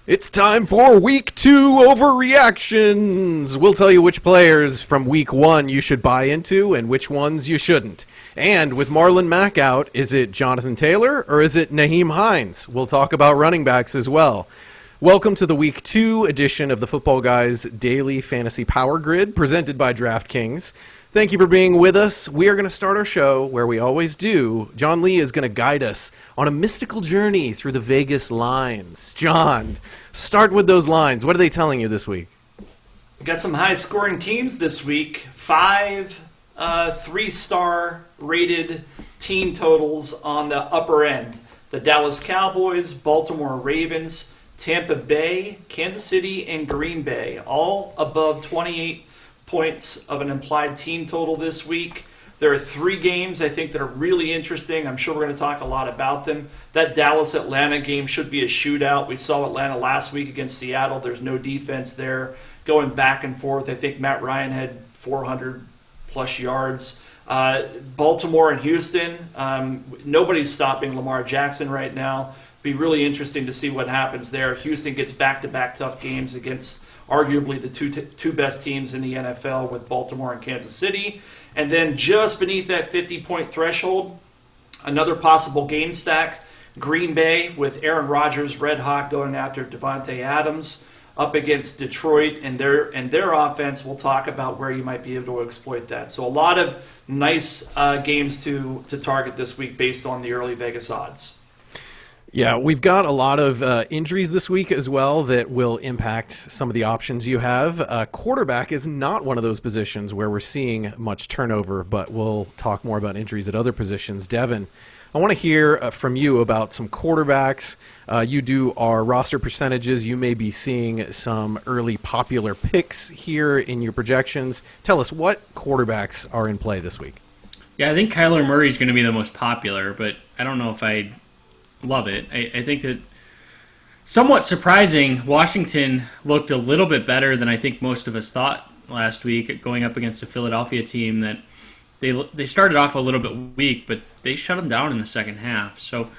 It's time for Week 2 overreactions. We'll tell you which players from Week 1 you should buy into and which ones you shouldn't. And with Marlon Mack out, is it Jonathan Taylor or is it Nyheim Hines? We'll talk about running backs as well. Welcome to the Week 2 edition of the Footballguys Daily Fantasy Power Grid, presented by DraftKings. Thank you for being with us. We are going to start our show where we always do. John Lee is going to guide us on a mystical journey through the Vegas lines. John, start with those lines. What are they telling you this week? We got some high-scoring teams this week. 5 3-star rated team totals on the upper end. The Dallas Cowboys, Baltimore Ravens, Tampa Bay, Kansas City, and Green Bay, all above 28 points of an implied team total this week. There are 3 games I think that are really interesting. I'm sure we're going to talk a lot about them. That Dallas-Atlanta game should be a shootout. We saw Atlanta last week against Seattle. There's no defense there. Going back and forth, I think Matt Ryan had 400-plus yards. Baltimore and Houston, nobody's stopping Lamar Jackson right now. Be really interesting to see what happens there. Houston gets back-to-back tough games against arguably the two best teams in the NFL with Baltimore and Kansas City. And then just beneath that 50-point threshold, another possible game stack, Green Bay with Aaron Rodgers red hot going after Davante Adams up against Detroit and their offense. We'll talk about where you might be able to exploit that. So a lot of nice games to target this week based on the early Vegas odds. Yeah, we've got a lot of injuries this week as well that will impact some of the options you have. Quarterback is not one of those positions where we're seeing much turnover, but we'll talk more about injuries at other positions. Devin, I want to hear from you about some quarterbacks. You do our roster percentages. You may be seeing some early popular picks here in your projections. Tell us what quarterbacks are in play this week. Yeah, I think Kyler Murray is going to be the most popular, but I don't know if I love it. I think that somewhat surprising, Washington looked a little bit better than I think most of us thought last week, going up against a Philadelphia team that they started off a little bit weak, but they shut them down in the second half. So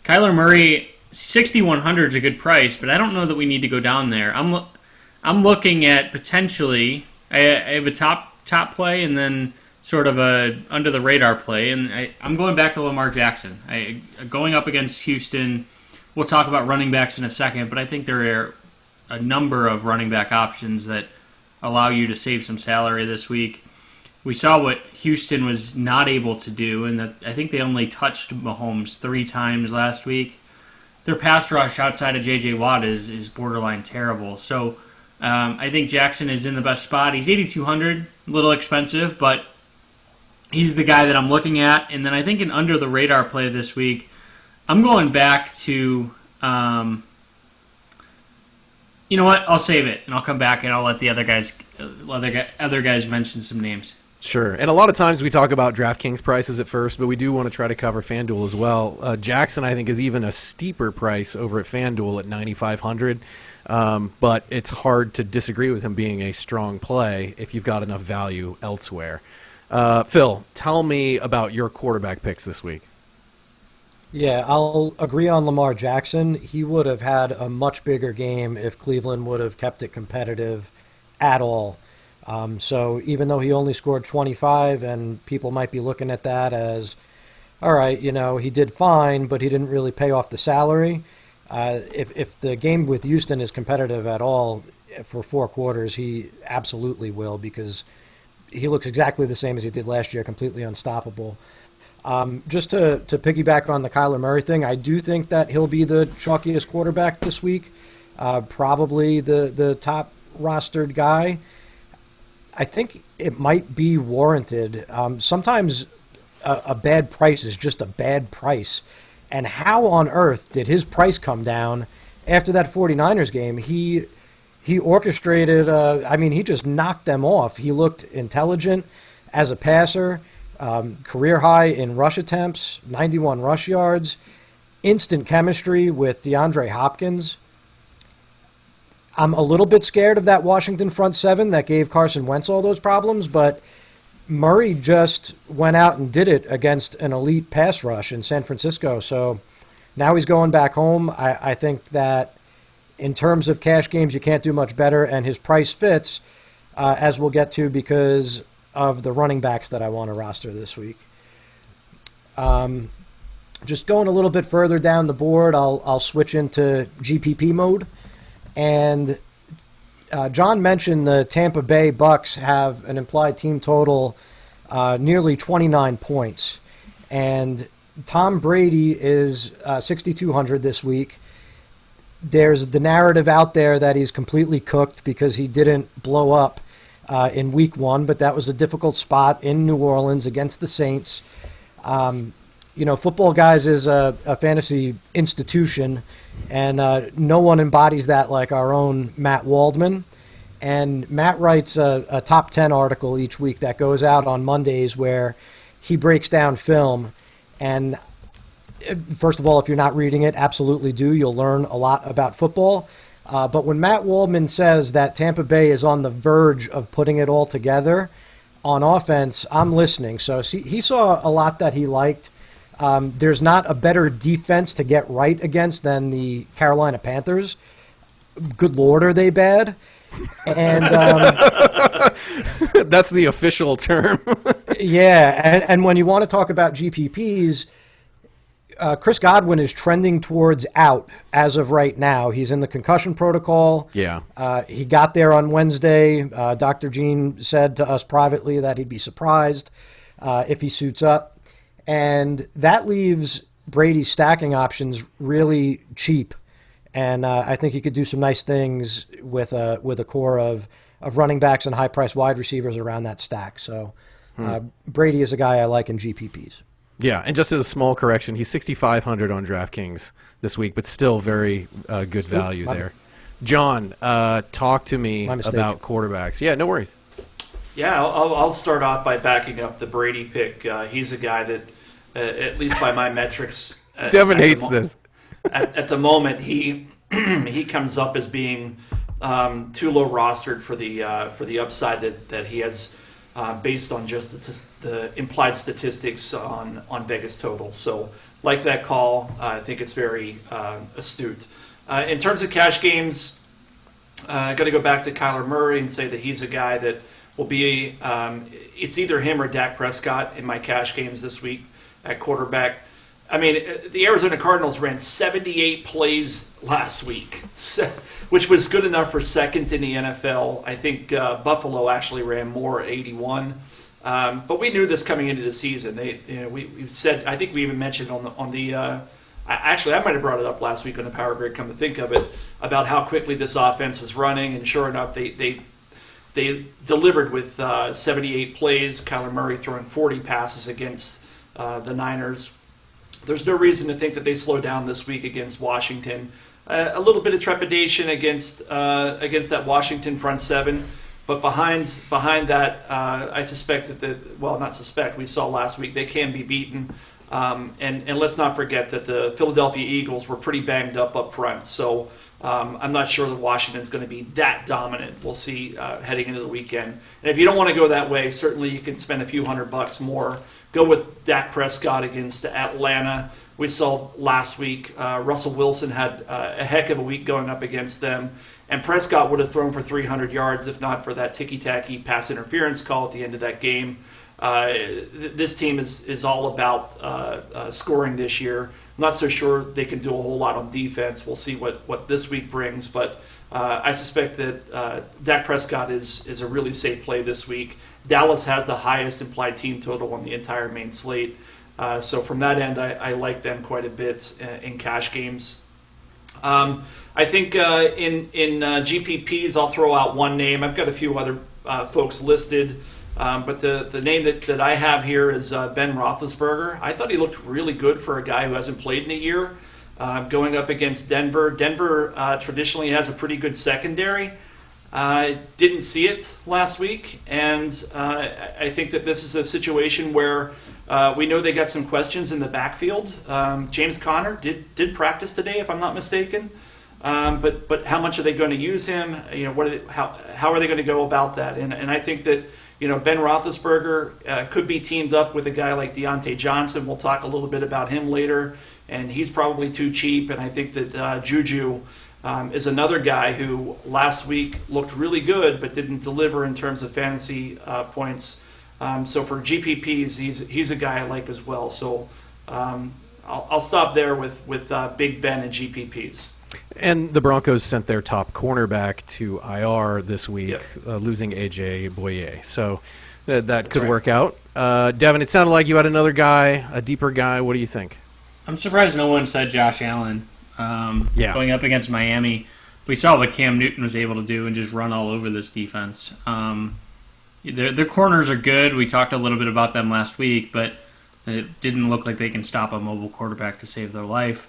Kyler Murray, 6,100 is a good price, but I don't know that we need to go down there. I'm looking at potentially I have a top play and then sort of a under-the-radar play, and I'm going back to Lamar Jackson. Going up against Houston, we'll talk about running backs in a second, but I think there are a number of running back options that allow you to save some salary this week. We saw what Houston was not able to do, and that I think they only touched Mahomes 3 times last week. Their pass rush outside of J.J. Watt is borderline terrible. So I think Jackson is in the best spot. He's 8,200, a little expensive, but he's the guy that I'm looking at. And then I think an under-the-radar play this week, I'm going back to, you know what, I'll save it, and I'll come back and I'll let the other guys mention some names. Sure. And a lot of times we talk about DraftKings prices at first, but we do want to try to cover FanDuel as well. Jackson, I think, is even a steeper price over at FanDuel at $9,500. But it's hard to disagree with him being a strong play if you've got enough value elsewhere. Phil, tell me about your quarterback picks this week. Yeah, I'll agree on Lamar Jackson. He would have had a much bigger game if Cleveland would have kept it competitive at all. So even though he only scored 25, and people might be looking at that as, all right, he did fine, but he didn't really pay off the salary. If the game with Houston is competitive at all for 4 quarters, he absolutely will, because he looks exactly the same as he did last year, completely unstoppable. Just to piggyback on the Kyler Murray thing, I do think that he'll be the chalkiest quarterback this week, probably the top rostered guy. I think it might be warranted. Sometimes a bad price is just a bad price. And how on earth did his price come down after that 49ers game? He orchestrated, he just knocked them off. He looked intelligent as a passer, career high in rush attempts, 91 rush yards, instant chemistry with DeAndre Hopkins. I'm a little bit scared of that Washington front seven that gave Carson Wentz all those problems, but Murray just went out and did it against an elite pass rush in San Francisco. So now he's going back home. I think that In terms of cash games, you can't do much better, and his price fits, as we'll get to, because of the running backs that I want to roster this week. Just going a little bit further down the board, I'll switch into GPP mode. And John mentioned the Tampa Bay Bucks have an implied team total nearly 29 points. And Tom Brady is 6,200 this week. There's the narrative out there that he's completely cooked because he didn't blow up in week 1, but that was a difficult spot in New Orleans against the Saints. Footballguys is a fantasy institution, and no one embodies that like our own Matt Waldman. And Matt writes a top 10 article each week that goes out on Mondays where he breaks down film. And first of all, if you're not reading it, absolutely do. You'll learn a lot about football. But when Matt Waldman says that Tampa Bay is on the verge of putting it all together on offense, I'm listening. So he saw a lot that he liked. There's not a better defense to get right against than the Carolina Panthers. Good Lord, are they bad? And that's the official term. Yeah, and when you want to talk about GPPs, Chris Godwin is trending towards out as of right now. He's in the concussion protocol. Yeah. He got there on Wednesday. Dr. Jean said to us privately that he'd be surprised if he suits up. And that leaves Brady's stacking options really cheap. And I think he could do some nice things with a core of running backs and high-priced wide receivers around that stack. So Brady is a guy I like in GPPs. Yeah, and just as a small correction, he's 6,500 on DraftKings this week, but still very good value there. John, talk to me about quarterbacks. Yeah, no worries. Yeah, I'll start off by backing up the Brady pick. He's a guy that, at least by my metrics, Devin hates this. At the moment, he comes up as being too low rostered for the upside that he has based on just the implied statistics on Vegas totals. So, like that call, I think it's very astute. In terms of cash games, I got to go back to Kyler Murray and say that he's a guy that will be. It's either him or Dak Prescott in my cash games this week at quarterback. I mean, the Arizona Cardinals ran 78 plays last week, which was good enough for second in the NFL. I think Buffalo actually ran more, 81. But we knew this coming into the season. We said, I think we even mentioned actually, I might have brought it up last week on the Power Grid, come to think of it, about how quickly this offense was running. And sure enough, they delivered with 78 plays. Kyler Murray throwing 40 passes against the Niners. There's no reason to think that they slow down this week against Washington. A little bit of trepidation against that Washington front seven, but behind that, I suspect that not suspect. We saw last week they can be beaten, and let's not forget that the Philadelphia Eagles were pretty banged up front. So I'm not sure that Washington's going to be that dominant. We'll see heading into the weekend. And if you don't want to go that way, certainly you can spend a few $100 more. Go with Dak Prescott against Atlanta. We saw last week Russell Wilson had a heck of a week going up against them. And Prescott would have thrown for 300 yards if not for that ticky-tacky pass interference call at the end of that game. This team is all about scoring this year. I'm not so sure they can do a whole lot on defense. We'll see what this week brings. But I suspect that Dak Prescott is a really safe play this week. Dallas has the highest implied team total on the entire main slate. So from that end, I like them quite a bit in cash games. I think in GPPs, I'll throw out one name. I've got a few other folks listed, but the name that I have here is Ben Roethlisberger. I thought he looked really good for a guy who hasn't played in a year, going up against Denver. Denver traditionally has a pretty good secondary. Didn't see it last week, and I think that this is a situation where we know they got some questions in the backfield. James Conner did practice today, if I'm not mistaken. But how much are they going to use him? How are they going to go about that? And I think that Ben Roethlisberger could be teamed up with a guy like Deontay Johnson. We'll talk a little bit about him later, and he's probably too cheap. And I think that Juju is another guy who last week looked really good but didn't deliver in terms of fantasy points. So for GPPs, he's a guy I like as well. So I'll stop there with Big Ben and GPPs. And the Broncos sent their top cornerback to IR this week, losing A.J. Boye. So that could work out. Devin, it sounded like you had another guy, a deeper guy. What do you think? I'm surprised no one said Josh Allen going up against Miami. We saw what Cam Newton was able to do and just run all over this defense. Their corners are good. We talked a little bit about them last week, but it didn't look like they can stop a mobile quarterback to save their life.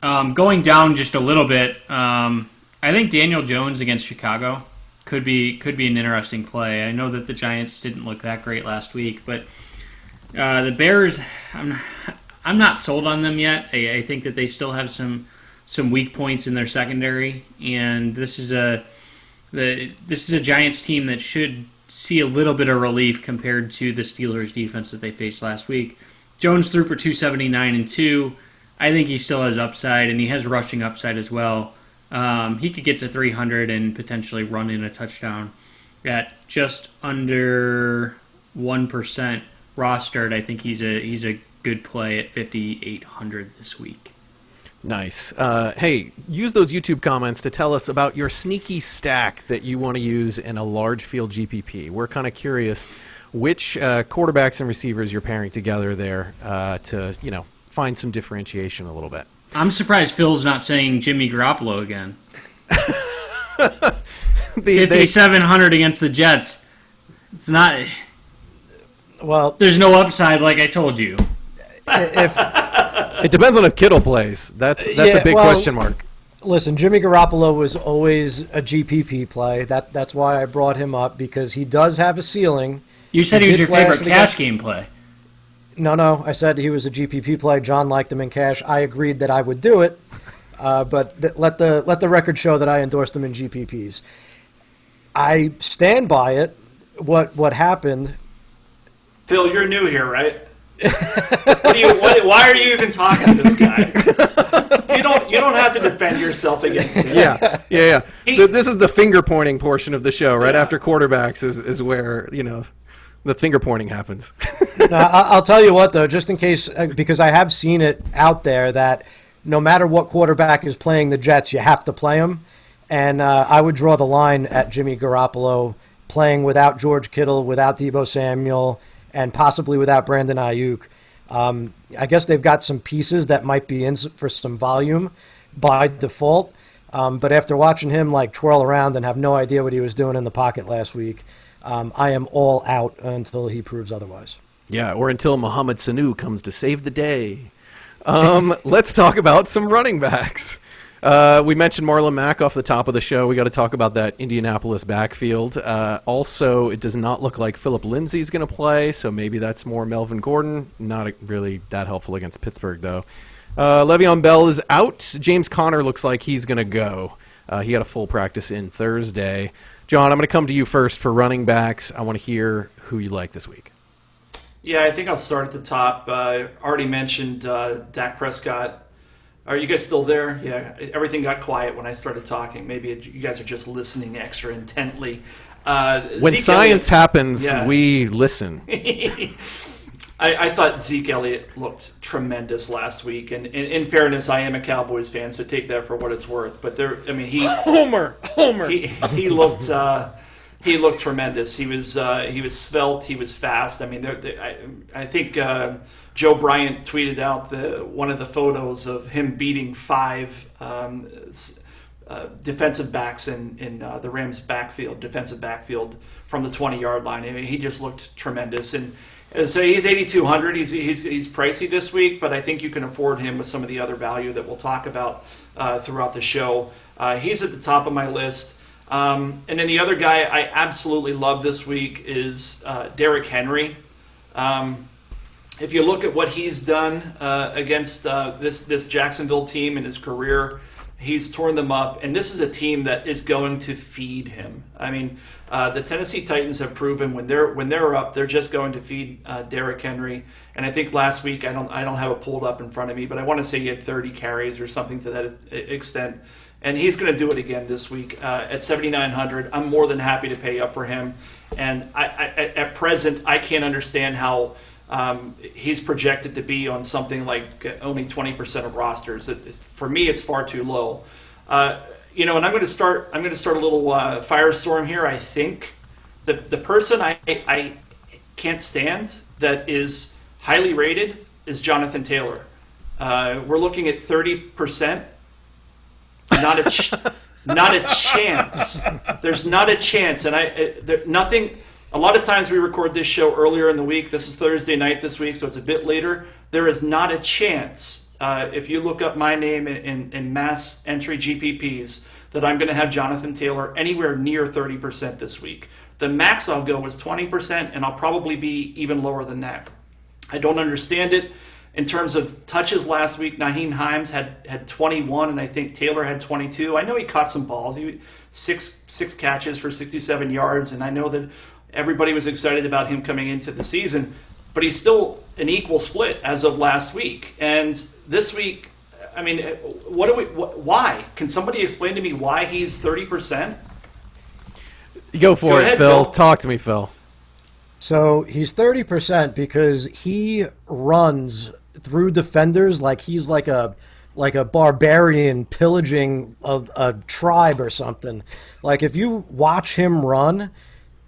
Going down just a little bit, I think Daniel Jones against Chicago could be an interesting play. I know that the Giants didn't look that great last week, but the Bears, I'm not sold on them yet. I think that they still have some weak points in their secondary, and this is a Giants team that should see a little bit of relief compared to the Steelers defense that they faced last week. Jones threw for 279 and 2. I think he still has upside, and he has rushing upside as well. He could get to 300 and potentially run in a touchdown. At just under 1% rostered, I think he's a good play at 5,800 this week. Nice. Hey, use those YouTube comments to tell us about your sneaky stack that you want to use in a large field GPP. We're kind of curious which quarterbacks and receivers you're pairing together there to, find some differentiation a little bit. I'm surprised Phil's not saying Jimmy Garoppolo again. 5,700 against the Jets. It's not. Well, there's no upside, like I told you. It depends on if Kittle plays. That's a big question mark. Listen, Jimmy Garoppolo was always a GPP play. That's why I brought him up, because he does have a ceiling. You said he was your favorite cash game play. No, I said he was a GPP play. John liked him in cash. I agreed that I would do it, but let the record show that I endorsed him in GPPs. I stand by it. What happened? Phil, you're new here, right? Why are you even talking to this guy? You don't have to defend yourself against him. Yeah. This is the finger pointing portion of the show. Right after quarterbacks is where the finger pointing happens. I'll tell you what, though, just in case, because I have seen it out there that no matter what quarterback is playing the Jets, you have to play him. And I would draw the line at Jimmy Garoppolo playing without George Kittle, without Deebo Samuel, and possibly without Brandon Ayuk. I guess they've got some pieces that might be in for some volume by default. But after watching him twirl around and have no idea what he was doing in the pocket last week, I am all out until he proves otherwise. Yeah, or until Mohamed Sanu comes to save the day. Let's talk about some running backs. We mentioned Marlon Mack off the top of the show. We got to talk about that Indianapolis backfield. Also, it does not look like Phillip Lindsay's going to play, so maybe that's more Melvin Gordon. Not really that helpful against Pittsburgh, though. Le'Veon Bell is out. James Conner looks like he's going to go. He had a full practice in Thursday. John, I'm going to come to you first for running backs. I want to hear who you like this week. Yeah, I think I'll start at the top. Already mentioned Dak Prescott. Are you guys still there? Yeah, everything got quiet when I started talking. Maybe you guys are just listening extra intently. When science happens, we listen. I thought Zeke Elliott looked tremendous last week, and in fairness, I am a Cowboys fan, so take that for what it's worth. But Homer. He looked tremendous. He was svelte. He was fast. I mean, I think Joe Bryant tweeted out one of the photos of him beating 5 defensive backs in the Rams' defensive backfield from the 20-yard line. I mean, he just looked tremendous. And so he's 8,200. He's pricey this week, but I think you can afford him with some of the other value that we'll talk about throughout the show. He's at the top of my list. And then the other guy I absolutely love this week is Derrick Henry. If you look at what he's done against this Jacksonville team in his career, he's torn them up, and this is a team that is going to feed him. I mean, the Tennessee Titans have proven when they're up, they're just going to feed Derrick Henry. And I think last week, I don't have it pulled up in front of me, but I want to say he had 30 carries or something to that extent. and he's going to do it again this week at 7,900. I'm more than happy to pay up for him, and at present I can't understand how he's projected to be on something like only 20% of rosters. For me, it's far too low. And I'm going to start a little firestorm here. I think the person I can't stand that is highly rated is Jonathan Taylor. We're looking at 30%. Not a chance. There's not a chance, and nothing. A lot of times we record this show earlier in the week. This is Thursday night this week, so it's a bit later. There is not a chance, if you look up my name in mass entry GPPs, that I'm going to have Jonathan Taylor anywhere near 30% this week. The max I'll go is 20%, and I'll probably be even lower than that. I don't understand it. In terms of touches last week, Nyheim Hines had 21, and I think Taylor had 22. I know he caught some balls. He six catches for 67 yards, and I know that everybody was excited about him coming into the season, but he's still an equal split as of last week. And this week, I mean, why? Can somebody explain to me why he's 30%? Go for it, Phil. Talk to me, Phil. So he's 30% because he runs through defenders like he's like a barbarian pillaging a tribe or something. Like if you watch him run,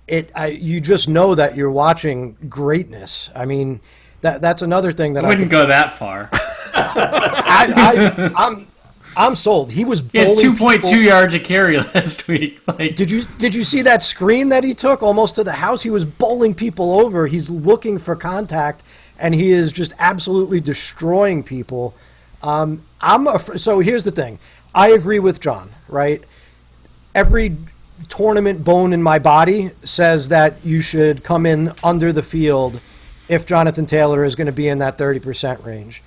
you just know that you're watching greatness. I mean, that's another thing that I wouldn't go that far. I'm sold. He was He had 2.2 yards a carry last week. Did you see that screen that he took almost to the house? He was bowling people over. He's looking for contact, and he is just absolutely destroying people. So here's the thing. I agree with John, right? Every tournament bone in my body says that you should come in under the field if Jonathan Taylor is going to be in that 30% range.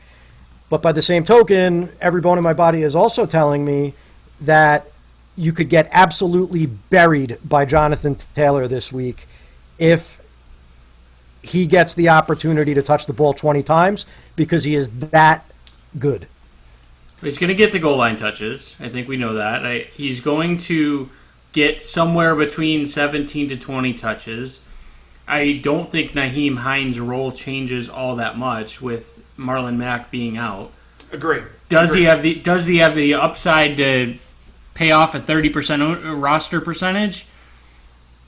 But by the same token, every bone in my body is also telling me that you could get absolutely buried by Jonathan Taylor this week if he gets the opportunity to touch the ball 20 times because he is that good. He's going to get the goal line touches. I think we know that. He's going to get somewhere between 17 to 20 touches. I don't think Nyheim Hines' role changes all that much with Marlon Mack being out. Agree. Does he have the upside to pay off a 30% roster percentage?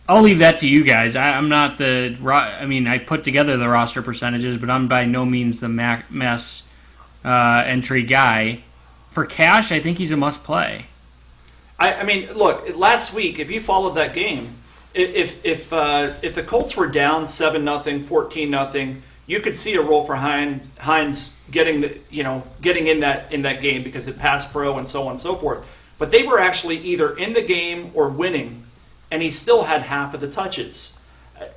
I'll leave that to you guys. I'm not I put together the roster percentages, but I'm by no means the mass entry guy. For cash, I think he's a must play. I mean, look, last week, if you followed that game, if the Colts were down 7-0, 14-0, you could see a role for Hines getting in that game because it passed pro and so on and so forth. But they were actually either in the game or winning, and he still had half of the touches.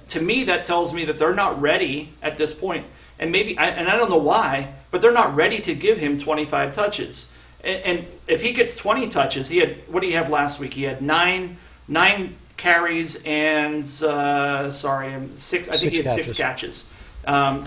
To me, that tells me that they're not ready at this point, and I don't know why, but they're not ready to give him 25 touches. And if he gets 20 touches, what did he have last week? He had nine carries and six. I think he had 6 catches.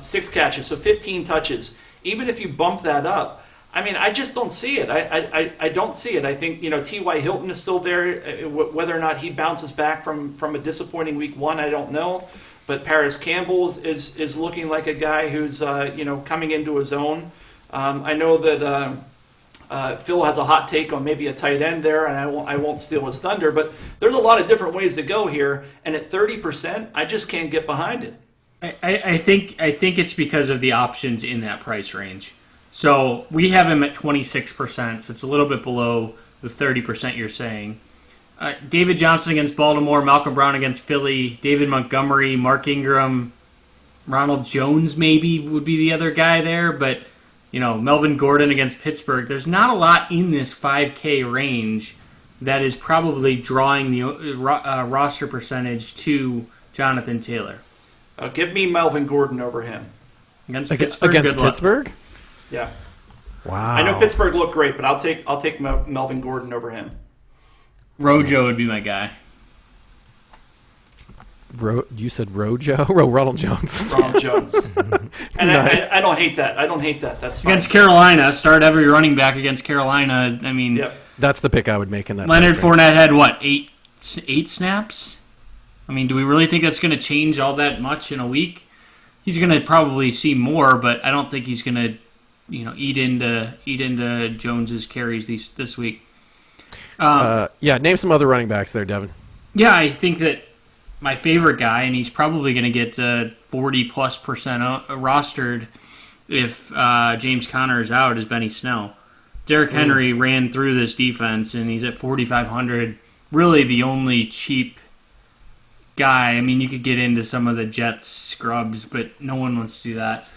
6 catches, so 15 touches. Even if you bump that up, I mean, I just don't see it. I don't see it. I think T.Y. Hilton is still there. Whether or not he bounces back from a disappointing week 1, I don't know. But Paris Campbell is looking like a guy who's coming into his own. I know that. Phil has a hot take on maybe a tight end there, and I won't steal his thunder. But there's a lot of different ways to go here, and at 30%, I just can't get behind it. I think it's because of the options in that price range. So we have him at 26%, so it's a little bit below the 30% you're saying. David Johnson against Baltimore, Malcolm Brown against Philly, David Montgomery, Mark Ingram, Ronald Jones maybe would be the other guy there, but Melvin Gordon against Pittsburgh. There's not a lot in this 5K range that is probably drawing the roster percentage to Jonathan Taylor. Give me Melvin Gordon over him. Against Pittsburgh? Yeah. Wow. I know Pittsburgh looked great, but I'll take Melvin Gordon over him. Rojo would be my guy. You said Rojo? Ronald Jones. Ronald Jones. And Nice. I don't hate that. That's fine. Against Carolina, start every running back against Carolina. I mean, Yep. That's the pick I would make in that. Leonard price range. Fournette had, what, eight snaps? I mean, do we really think that's going to change all that much in a week? He's going to probably see more, but I don't think he's going to, eat into Jones's carries this week. Name some other running backs there, Devin. Yeah, I think that my favorite guy, and he's probably going to get 40+% rostered if James Conner is out, is Benny Snell. Derrick Henry ran through this defense, and he's at 4,500. Really the only cheap guy. I mean, you could get into some of the Jets scrubs, but no one wants to do that.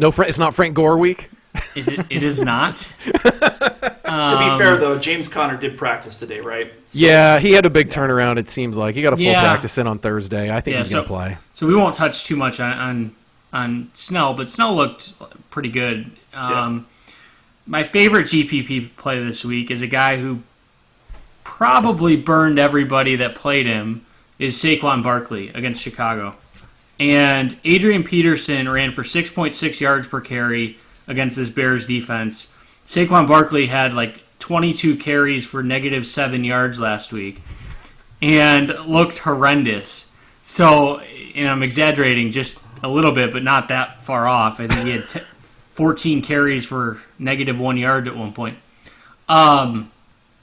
It's not Frank Gore week. It is not. To be fair, though, James Conner did practice today, right? So, yeah, he had a big turnaround, it seems like. He got a full practice in on Thursday. I think he's going to play. So we won't touch too much on Snell, but Snell looked pretty good. My favorite GPP play this week is a guy who probably burned everybody that played him, is Saquon Barkley against Chicago. And Adrian Peterson ran for 6.6 yards per carry against this Bears defense. Saquon Barkley had 22 carries for -7 yards last week and looked horrendous. So, I'm exaggerating just a little bit, but not that far off. I think he had 14 carries for -1 yard at one point.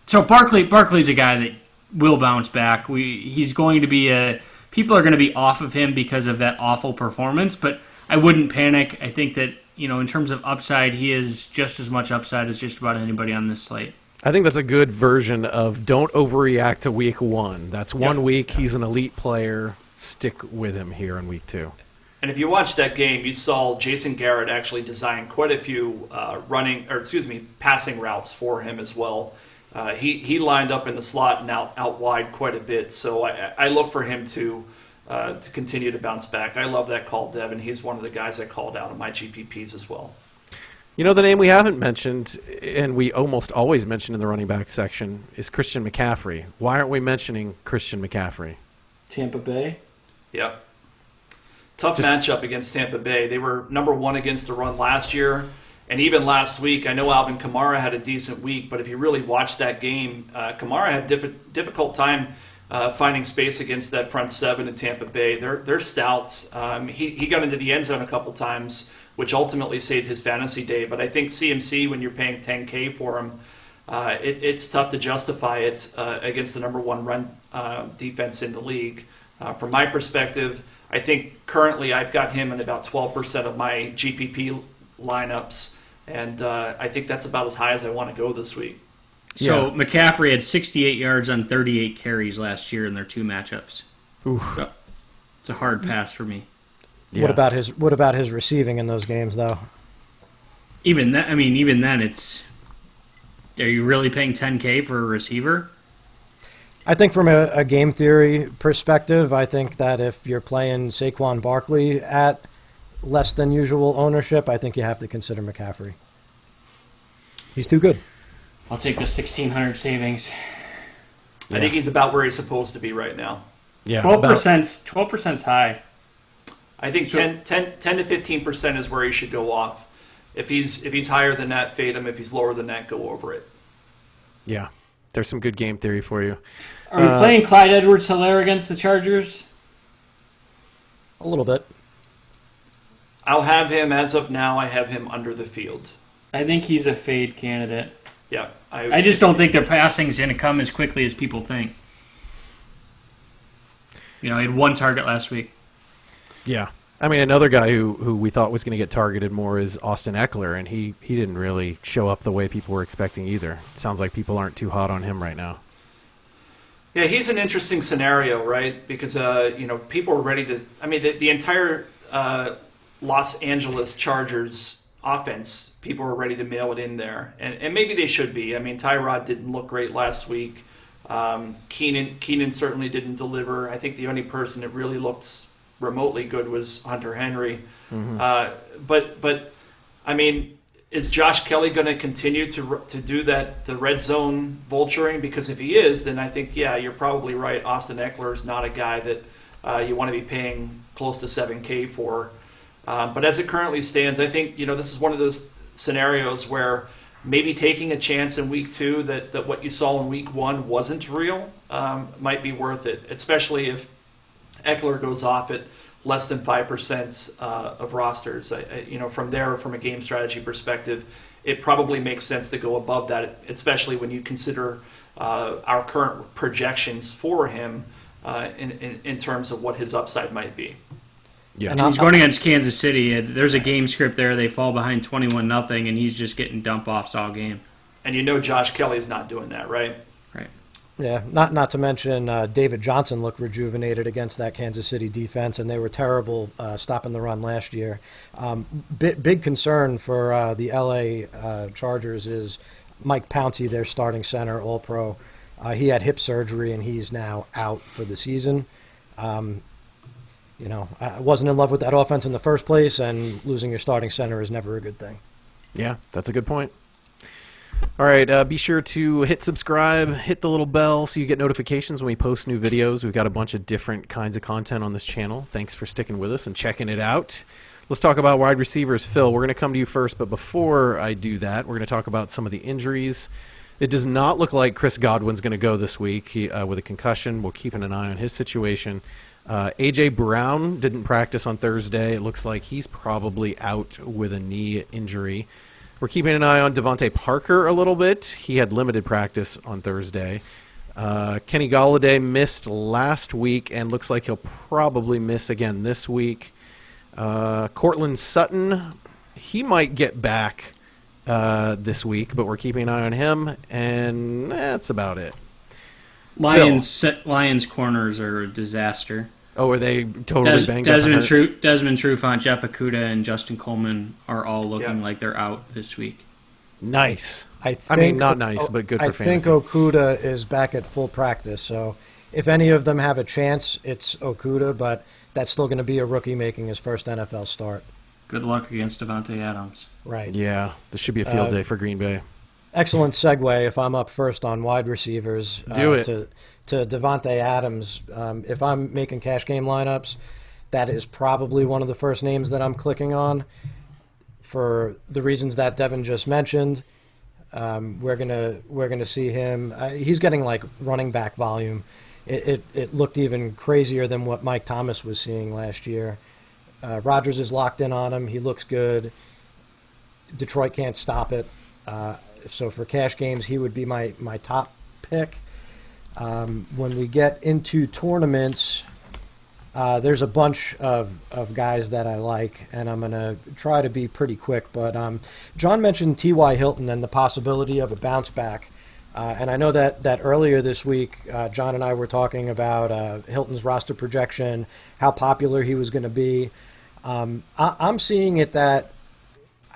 So Barkley's a guy that will bounce back. He's going to be people are going to be off of him because of that awful performance, but I wouldn't panic. I think that, in terms of upside, he is just as much upside as just about anybody on this slate. I think that's a good version of don't overreact to week one. That's one week. He's an elite player. Stick with him here in week two. And if you watched that game, you saw Jason Garrett actually design quite a few passing routes for him as well. He lined up in the slot and out wide quite a bit. So I look for him to continue to bounce back. I love that call, Devin. He's one of the guys I called out in my GPPs as well. The name we haven't mentioned, and we almost always mention in the running back section, is Christian McCaffrey. Why aren't we mentioning Christian McCaffrey? Tampa Bay? Yep. Tough matchup against Tampa Bay. They were number one against the run last year. And even last week, I know Alvin Kamara had a decent week, but if you really watched that game, Kamara had difficult time finding space against that front seven in Tampa Bay. They're stout. He got into the end zone a couple times, which ultimately saved his fantasy day. But I think CMC, when you're paying $10K for him, it's tough to justify it against the number one run defense in the league. From my perspective, I think currently I've got him in about 12% of my GPP lineups, and I think that's about as high as I want to go this week. So McCaffrey had 68 yards on 38 carries last year in their two matchups. So it's a hard pass for me. Yeah. What about his receiving in those games, though? Even then, it's. Are you really paying $10K for a receiver? I think from a game theory perspective, I think that if you're playing Saquon Barkley at less than usual ownership, I think you have to consider McCaffrey. He's too good. I'll take the 1,600 savings. I think he's about where he's supposed to be right now. Yeah, 12%'s high. I think 10 to 15% is where he should go off. If he's higher than that, fade him. If he's lower than that, go over it. Yeah, there's some good game theory for you. Are we playing Clyde Edwards-Helaire against the Chargers? A little bit. I'll have him, as of now, I have him under the field. I think he's a fade candidate. Yeah. I just don't think their passing is going to come as quickly as people think. He had one target last week. Yeah. I mean, another guy who we thought was going to get targeted more is Austin Eckler, and he didn't really show up the way people were expecting either. It sounds like people aren't too hot on him right now. Yeah, he's an interesting scenario, right? Because, people were ready to... I mean, the entire Los Angeles Chargers offense, people were ready to mail it in there. And maybe they should be. I mean, Tyrod didn't look great last week. Keenan certainly didn't deliver. I think the only person that really looked remotely good was Hunter Henry. Mm-hmm. But I mean, is Josh Kelly going to continue to do the red zone vulturing? Because if he is, then I think, you're probably right. Austin Eckler is not a guy that you want to be paying close to $7K for. But as it currently stands, I think this is one of those scenarios where maybe taking a chance in week 2 that what you saw in week 1 wasn't real might be worth it, especially if Eckler goes off at less than 5% of rosters. From a game strategy perspective, it probably makes sense to go above that, especially when you consider our current projections for him in terms of what his upside might be. Yeah, and he's going against Kansas City. There's a game script there. They fall behind 21-0, and he's just getting dump-offs all game. And Josh Kelly's not doing that, right? Right. Yeah, not to mention David Johnson looked rejuvenated against that Kansas City defense, and they were terrible stopping the run last year. Big concern for the LA Chargers is Mike Pouncey, their starting center, All-Pro. He had hip surgery, and he's now out for the season. I wasn't in love with that offense in the first place, and losing your starting center is never a good thing. Yeah, that's a good point. All right, be sure to hit subscribe, hit the little bell so you get notifications when we post new videos. We've got a bunch of different kinds of content on this channel. Thanks for sticking with us and checking it out. Let's talk about wide receivers. Phil, we're going to come to you first, but before I do that, we're going to talk about some of the injuries. It does not look like Chris Godwin's going to go this week with a concussion. We'll keep an eye on his situation. A.J. Brown didn't practice on Thursday. It looks like he's probably out with a knee injury. We're keeping an eye on Davante Parker a little bit. He had limited practice on Thursday. Kenny Golladay missed last week and looks like he'll probably miss again this week. Cortland Sutton, he might get back this week, but we're keeping an eye on him, and that's about it. Lions corners are a disaster. Oh, are they totally banged up? Desmond Trufant, Jeff Okudah, and Justin Coleman are all looking like they're out this week. Nice. I mean, not nice, but good for fantasy. I think Okudah is back at full practice, so if any of them have a chance, it's Okudah, but that's still going to be a rookie making his first NFL start. Good luck against Davante Adams. Right. Yeah, this should be a field day for Green Bay. Excellent segue if I'm up first on wide receivers. Do it. To Davante Adams. If I'm making cash game lineups, that is probably one of the first names that I'm clicking on for the reasons that Devin just mentioned. We're gonna see him. He's getting like running back volume. It looked even crazier than what Mike Thomas was seeing last year. Rodgers is locked in on him. He looks good. Detroit can't stop it. So for cash games, he would be my top pick. When we get into tournaments, there's a bunch of guys that I like, and I'm going to try to be pretty quick. But John mentioned T.Y. Hilton and the possibility of a bounce back. And I know that earlier this week, John and I were talking about Hilton's roster projection, how popular he was going to be. I'm seeing it that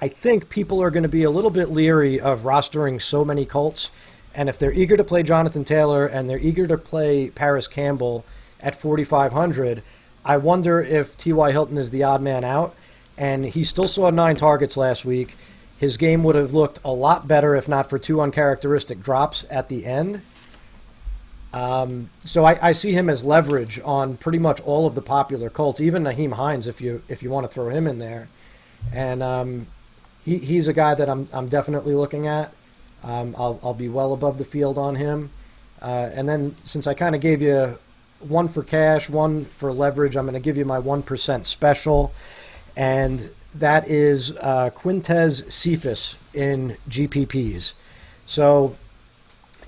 I think people are going to be a little bit leery of rostering so many Colts. And if they're eager to play Jonathan Taylor and they're eager to play Paris Campbell at 4,500, I wonder if T.Y. Hilton is the odd man out. And he still saw 9 targets last week. His game would have looked a lot better if not for 2 uncharacteristic drops at the end. So I see him as leverage on pretty much all of the popular Colts, even Naheem Hines if you want to throw him in there. And he's a guy that I'm definitely looking at. I'll be well above the field on him. And then since I kind of gave you one for cash, one for leverage, I'm going to give you my 1% special. And that is Quintez Cephus in GPPs. So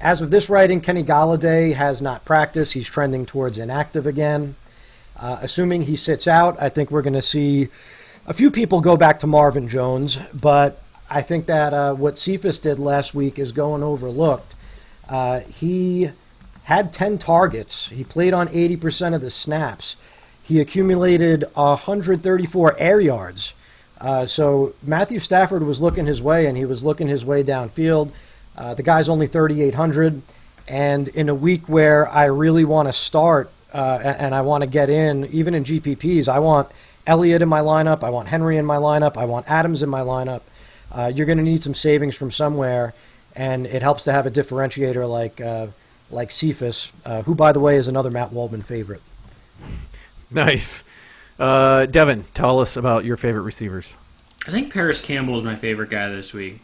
as of this writing, Kenny Golladay has not practiced. He's trending towards inactive again. Assuming he sits out, I think we're going to see a few people go back to Marvin Jones, but I think that what Cephus did last week is going overlooked. He had 10 targets. He played on 80% of the snaps. He accumulated 134 air yards. So Matthew Stafford was looking his way, and he was looking his way downfield. The guy's only 3,800, and in a week where I really want to start and I want to get in, even in GPPs, I want Elliott in my lineup, I want Henry in my lineup, I want Adams in my lineup. You're going to need some savings from somewhere, and it helps to have a differentiator like Cephus, who, by the way, is another Matt Waldman favorite. Nice. Devin, tell us about your favorite receivers. I think Paris Campbell is my favorite guy this week.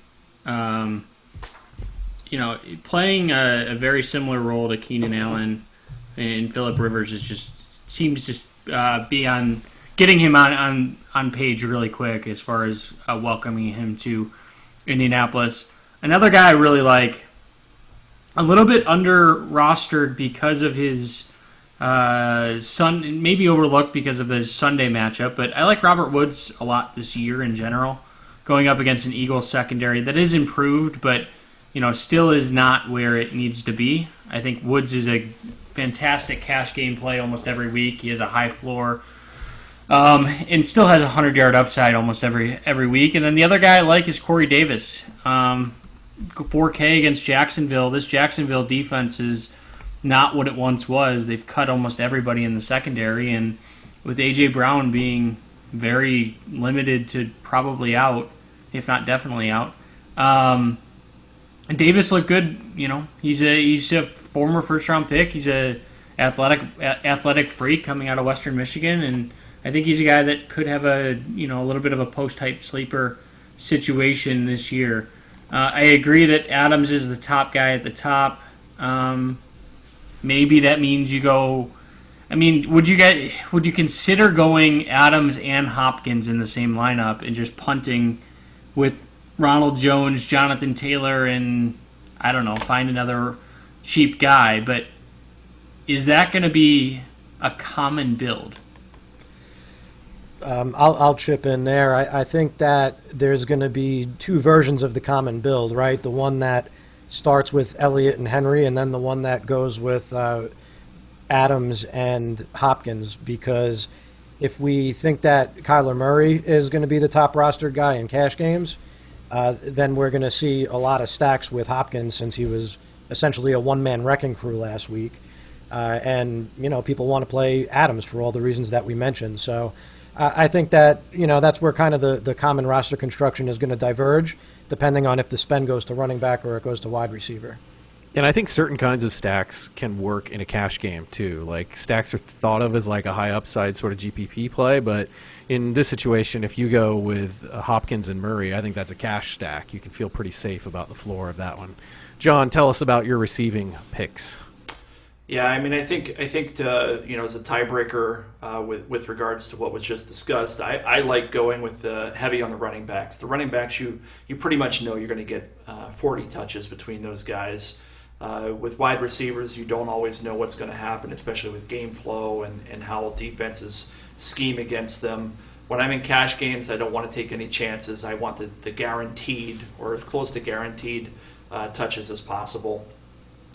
Playing a very similar role to Keenan Allen and Phillip Rivers seems be on getting him on page really quick as far as welcoming him to Indianapolis. Another guy I really like, a little bit under rostered because of his maybe overlooked because of the Sunday matchup, but I like Robert Woods a lot this year in general, going up against an Eagles secondary that is improved, but still is not where it needs to be. I think Woods is a fantastic cash game play almost every week. He has a high floor, and still has a 100-yard upside almost every week. And then the other guy I like is Corey Davis. 4K against Jacksonville. This Jacksonville defense is not what it once was. They've cut almost everybody in the secondary, and with A.J. Brown being very limited to probably out, if not definitely out, Davis looked good. He's a former first-round pick. He's a athletic freak coming out of Western Michigan, and I think he's a guy that could have a little bit of a post-type sleeper situation this year. I agree that Adams is the top guy at the top. Maybe that means you go. I mean, would you consider going Adams and Hopkins in the same lineup and just punting with Ronald Jones, Jonathan Taylor, and I don't know, find another cheap guy? But is that going to be a common build? I'll chip in there. I think that there's going to be two versions of the common build, right? The one that starts with Elliott and Henry, and then the one that goes with Adams and Hopkins. Because if we think that Kyler Murray is going to be the top rostered guy in cash games, then we're going to see a lot of stacks with Hopkins, since he was essentially a one-man wrecking crew last week. And people want to play Adams for all the reasons that we mentioned. So I think that that's where kind of the common roster construction is going to diverge, depending on if the spend goes to running back or it goes to wide receiver. And I think certain kinds of stacks can work in a cash game too. Like, stacks are thought of as like a high upside sort of GPP play, but in this situation, if you go with Hopkins and Murray, I think that's a cash stack. You can feel pretty safe about the floor of that one. John, tell us about your receiving picks. Yeah, I mean, I think as a tiebreaker with regards to what was just discussed, I like going with heavy on the running backs. The running backs, you pretty much know you're going to get 40 touches between those guys. With wide receivers, you don't always know what's going to happen, especially with game flow and how defenses scheme against them. When I'm in cash games, I don't want to take any chances. I want the guaranteed, or as close to guaranteed, touches as possible.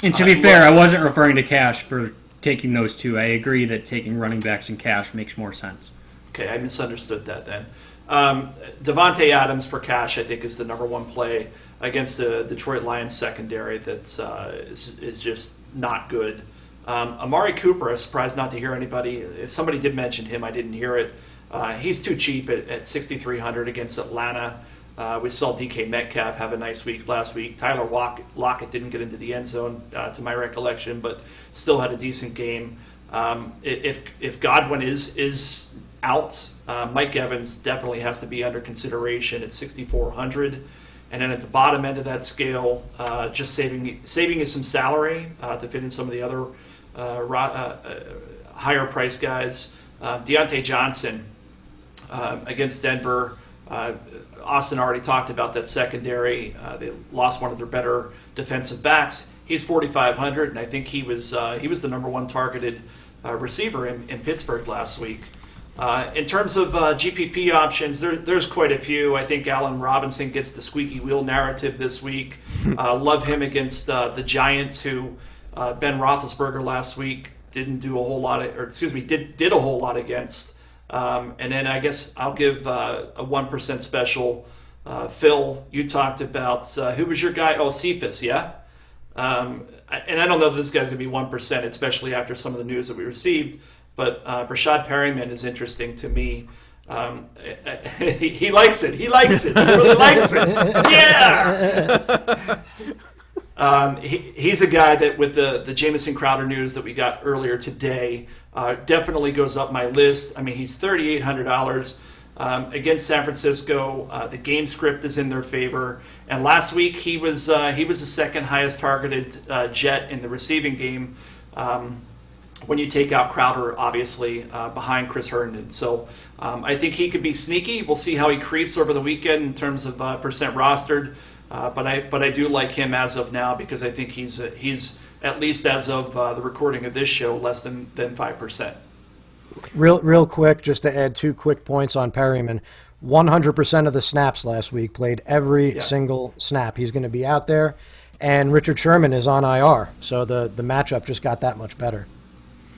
And to be fair, I wasn't referring to cash for taking those two. I agree that taking running backs in cash makes more sense. Okay, I misunderstood that then. Davante Adams for cash, I think, is the number one play against the Detroit Lions secondary that is just not good. Amari Cooper, I was surprised not to hear anybody. If somebody did mention him, I didn't hear it. He's too cheap at 6,300 against Atlanta. We saw DK Metcalf have a nice week last week. Tyler Lockett didn't get into the end zone, to my recollection, but still had a decent game. If Godwin is out, Mike Evans definitely has to be under consideration at 6,400. And then at the bottom end of that scale, just saving you some salary to fit in some of the other higher price guys. Deontay Johnson against Denver. Austin already talked about that secondary. They lost one of their better defensive backs. He's 4,500, and I think he was the number one targeted receiver in Pittsburgh last week. In terms of GPP options, there's quite a few. I think Allen Robinson gets the squeaky wheel narrative this week. Love him against the Giants, who Ben Roethlisberger last week did a whole lot against. And then I guess I'll give a 1% special. Phil, you talked about who was your guy? Oh, Cephas, yeah. And I don't know if this guy's going to be 1%, especially after some of the news that we received. But Rashad Perryman is interesting to me. He likes it. He likes it. He really likes it. Yeah. He's a guy that, with the Jamison Crowder news that we got earlier today, definitely goes up my list. I mean, he's $3,800. against San Francisco. The game script is in their favor. And last week he was the second highest targeted Jet in the receiving game. When you take out Crowder, obviously, behind Chris Herndon. So I think he could be sneaky. We'll see how he creeps over the weekend in terms of percent rostered. But I do like him as of now because I think he's at least as of the recording of this show, less than 5%. Real quick, just to add 2 quick points on Perryman. 100% of the snaps last week, played every single snap. He's going to be out there. And Richard Sherman is on IR. So the matchup just got that much better.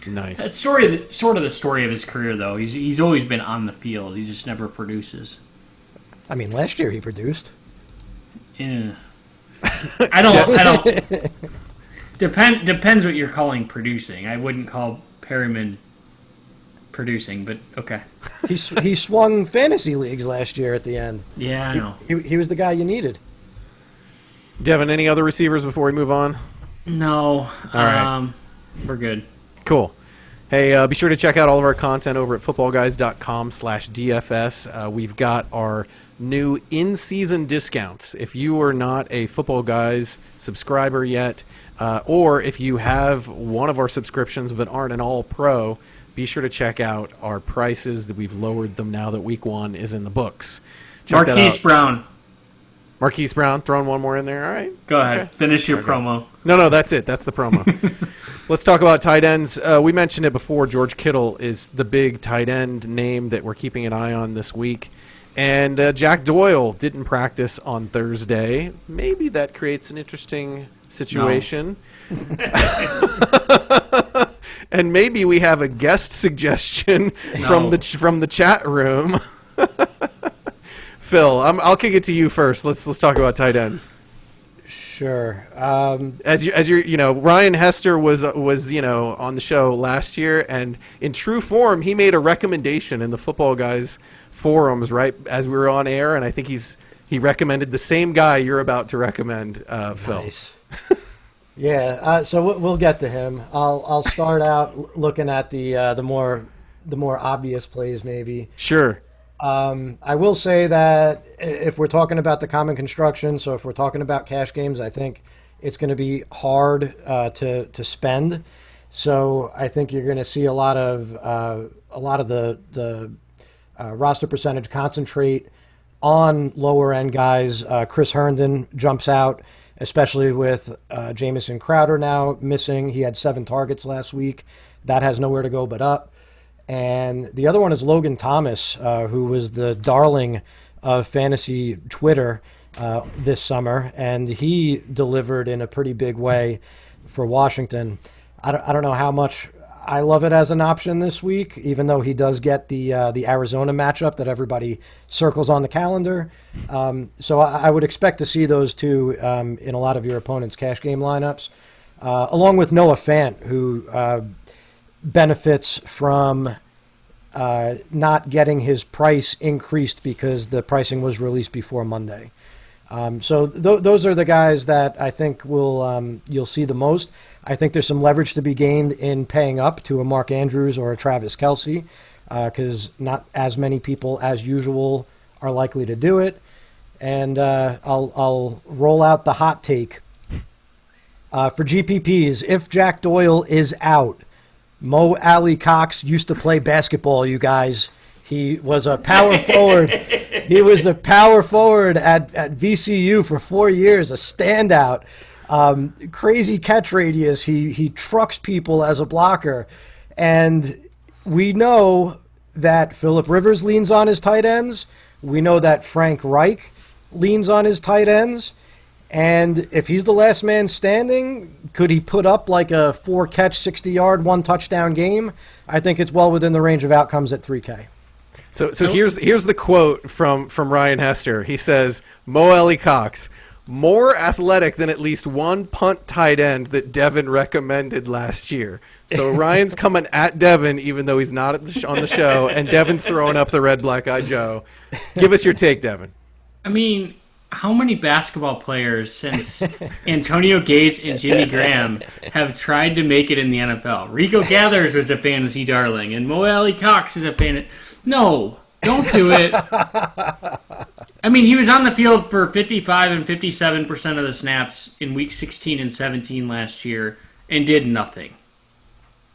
Nice. That's sort of the story of his career, though. He's always been on the field. He just never produces. I mean, last year he produced. Yeah. I don't. Depends what you're calling producing. I wouldn't call Perryman producing, but okay. He swung fantasy leagues last year at the end. Yeah, I know. He was the guy you needed. Devin, any other receivers before we move on? No. All right. We're good. Cool. Hey, be sure to check out all of our content over at footballguys.com/DFS. We've got our new in-season discounts. If you are not a Football Guys subscriber yet, or if you have one of our subscriptions but aren't an all-pro, be sure to check out our prices. That we've lowered them now that Week 1 is in the books. Check Marquise Brown. Marquise Brown, throwing one more in there. All right. Go ahead. Okay. Finish your promo. No, that's it. That's the promo. Let's talk about tight ends. We mentioned it before. George Kittle is the big tight end name that we're keeping an eye on this week. And Jack Doyle didn't practice on Thursday. Maybe that creates an interesting situation. No. And maybe we have a guest suggestion from the chat room. Phil, I'll kick it to you first. Let's talk about tight ends. Sure. As you Ryan Hester was on the show last year, and in true form, he made a recommendation in the Football Guys forums right as we were on air, and I think he recommended the same guy you're about to recommend, Phil. Nice. Yeah. So we'll get to him. I'll start out looking at the more obvious plays, maybe. Sure. I will say that if we're talking about the common construction, so if we're talking about cash games, I think it's going to be hard to spend. So I think you're going to see a lot of the roster percentage concentrate on lower end guys. Chris Herndon jumps out, especially with Jamison Crowder now missing. He had 7 targets last week. That has nowhere to go but up. And the other one is Logan Thomas, who was the darling of fantasy Twitter this summer, and he delivered in a pretty big way for Washington. I don't know how much I love it as an option this week, even though he does get the Arizona matchup that everybody circles on the calendar. So I would expect to see those two in a lot of your opponent's cash game lineups, along with Noah Fant, who benefits from not getting his price increased because the pricing was released before Monday. So those are the guys that I think you'll see the most. I think there's some leverage to be gained in paying up to a Mark Andrews or a Travis Kelce, because not as many people as usual are likely to do it. And I'll roll out the hot take. For GPPs, if Jack Doyle is out, Mo Alley Cox used to play basketball, you guys. He was a power forward. He was a power forward at VCU for 4 years, a standout. Crazy catch radius. He trucks people as a blocker. And we know that Phillip Rivers leans on his tight ends. We know that Frank Reich leans on his tight ends. And if he's the last man standing, could he put up like a 4-catch, 60-yard, 1-touchdown game? I think it's well within the range of outcomes at 3K. So here's the quote from Ryan Hester. He says, Mo Alley Cox, more athletic than at least one punt tight end that Devin recommended last year. So Ryan's coming at Devin, even though he's not on the show, and Devin's throwing up the red black-eyed Joe. Give us your take, Devin. I mean, how many basketball players since Antonio Gates and Jimmy Graham have tried to make it in the NFL? Rico Gathers was a fantasy darling, and Mo Alley Cox is a fan. No, Don't do it. I mean, he was on the field for 55 and 57% of the snaps in week 16 and 17 last year and did nothing.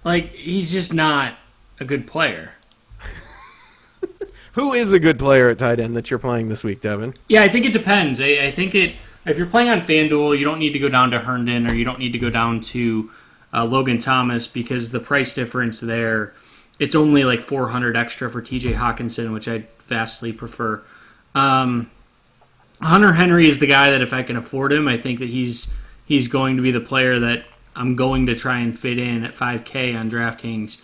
Like, he's just not a good player. Who is a good player at tight end that you're playing this week, Devin? Yeah, I think it depends. I think if you're playing on FanDuel, you don't need to go down to Herndon or you don't need to go down to Logan Thomas because the price difference there, it's only like $400 extra for TJ Hawkinson, which I vastly prefer. Hunter Henry is the guy that if I can afford him, I think that he's going to be the player that I'm going to try and fit in at 5K on DraftKings.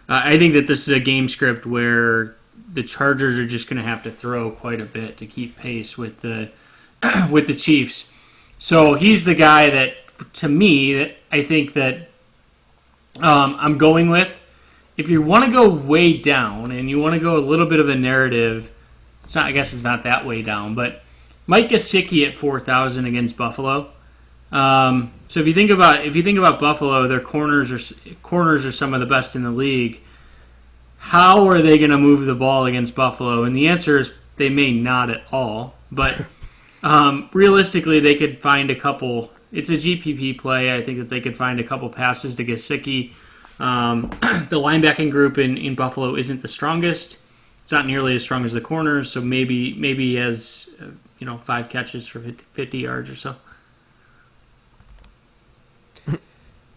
I think that this is a game script where the Chargers are just going to have to throw quite a bit to keep pace with the with the Chiefs. So he's the guy that, to me, that I think that I'm going with. If you want to go way down and you want to go a little bit of a narrative, I guess it's not that way down, but Mike Gesicki at 4,000 against Buffalo. So if you think about Buffalo, their corners are some of the best in the league. How are they going to move the ball against Buffalo? And the answer is they may not at all. But realistically, they could find a couple. It's a GPP play. I think that they could find a couple passes to Gesicki. The linebacking group in Buffalo isn't the strongest. It's not nearly as strong as the corners. So maybe he has 5 catches for 50 yards or so.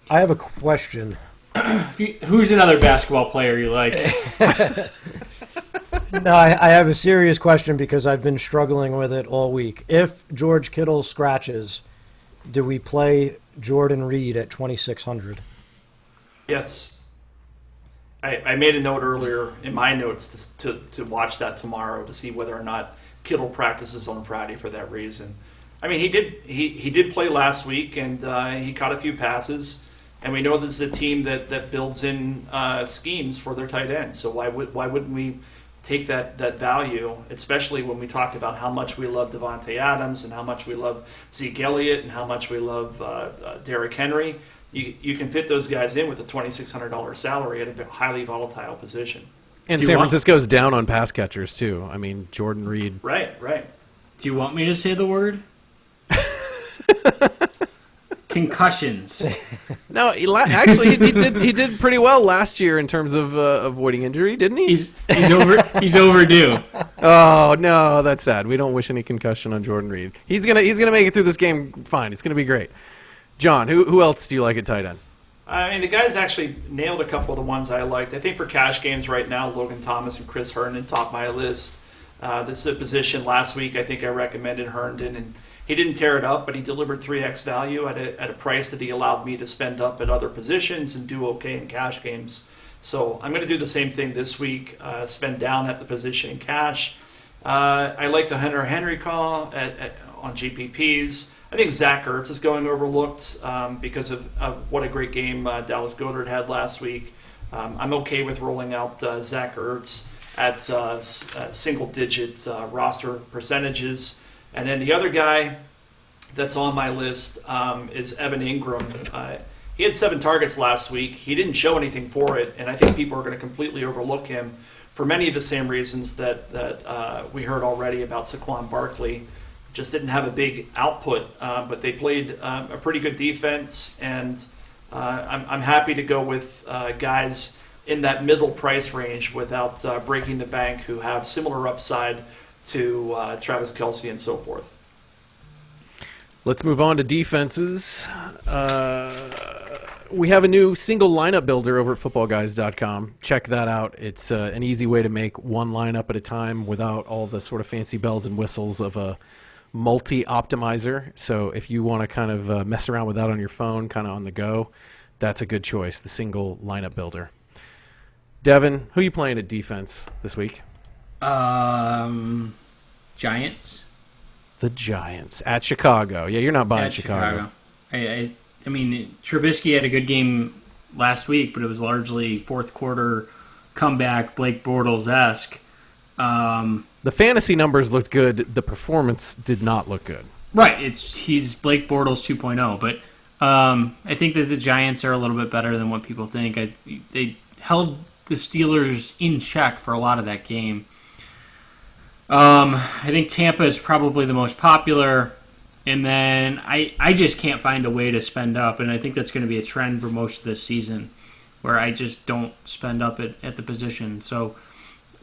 I have a question. Who's another basketball player you like? No, I have a serious question because I've been struggling with it all week. If George Kittle scratches, do we play Jordan Reed at 2,600? Yes. I made a note earlier in my notes to watch that tomorrow to see whether or not Kittle practices on Friday for that reason. I mean, he did play last week, and he caught a few passes. And we know this is a team that builds in schemes for their tight end. So why wouldn't we take that value, especially when we talked about how much we love Davante Adams and how much we love Zeke Elliott and how much we love Derrick Henry? You can fit those guys in with a $2,600 salary at a highly volatile position. And San Francisco's down on pass catchers, too. I mean, Jordan Reed. Right. Do you want me to say the word? Concussions. No, actually, he did pretty well last year in terms of avoiding injury, didn't he? He's overdue. Oh no, that's sad. We don't wish any concussion on Jordan Reed. He's gonna make it through this game fine. It's gonna be great. John, who else do you like at tight end? I mean, the guys actually nailed a couple of the ones I liked. I think for cash games right now, Logan Thomas and Chris Herndon top my list. This is a position last week I think I recommended Herndon, and he didn't tear it up, but he delivered 3x value at a price that he allowed me to spend up at other positions and do okay in cash games. So I'm going to do the same thing this week, spend down at the position in cash. I like the Hunter Henry call on GPPs. I think Zach Ertz is going overlooked because of what a great game Dallas Goedert had last week. I'm okay with rolling out Zach Ertz at single-digit roster percentages. And then the other guy that's on my list is Evan Ingram. He had 7 targets last week. He didn't show anything for it, and I think people are going to completely overlook him for many of the same reasons that we heard already about Saquon Barkley. Just didn't have a big output, but they played a pretty good defense, and I'm happy to go with guys in that middle price range without breaking the bank who have similar upside to Travis Kelce and so forth. Let's move on to defenses. We have a new single lineup builder over at footballguys.com. Check that out. It's an easy way to make one lineup at a time without all the sort of fancy bells and whistles of a multi-optimizer. So if you want to kind of mess around with that on your phone, kind of on the go, that's a good choice, the single lineup builder. Devin, who are you playing at defense this week? Giants. The Giants at Chicago. Yeah, you're not buying Chicago. I mean, Trubisky had a good game last week, but it was largely fourth quarter comeback, Blake Bortles-esque. The fantasy numbers looked good. The performance did not look good. Right. He's Blake Bortles 2.0, but I think that the Giants are a little bit better than what people think. They held the Steelers in check for a lot of that game. I think Tampa is probably the most popular. And then I just can't find a way to spend up. And I think that's going to be a trend for most of this season where I just don't spend up at the position. So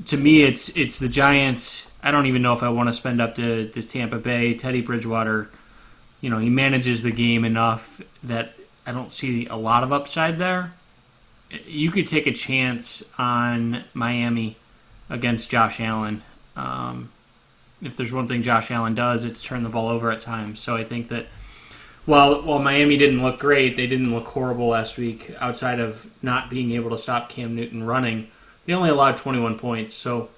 to me, it's the Giants. I don't even know if I want to spend up to Tampa Bay. Teddy Bridgewater, he manages the game enough that I don't see a lot of upside there. You could take a chance on Miami against Josh Allen. If there's one thing Josh Allen does, it's turn the ball over at times. So I think that while Miami didn't look great, they didn't look horrible last week outside of not being able to stop Cam Newton running. They only allowed 21 points, so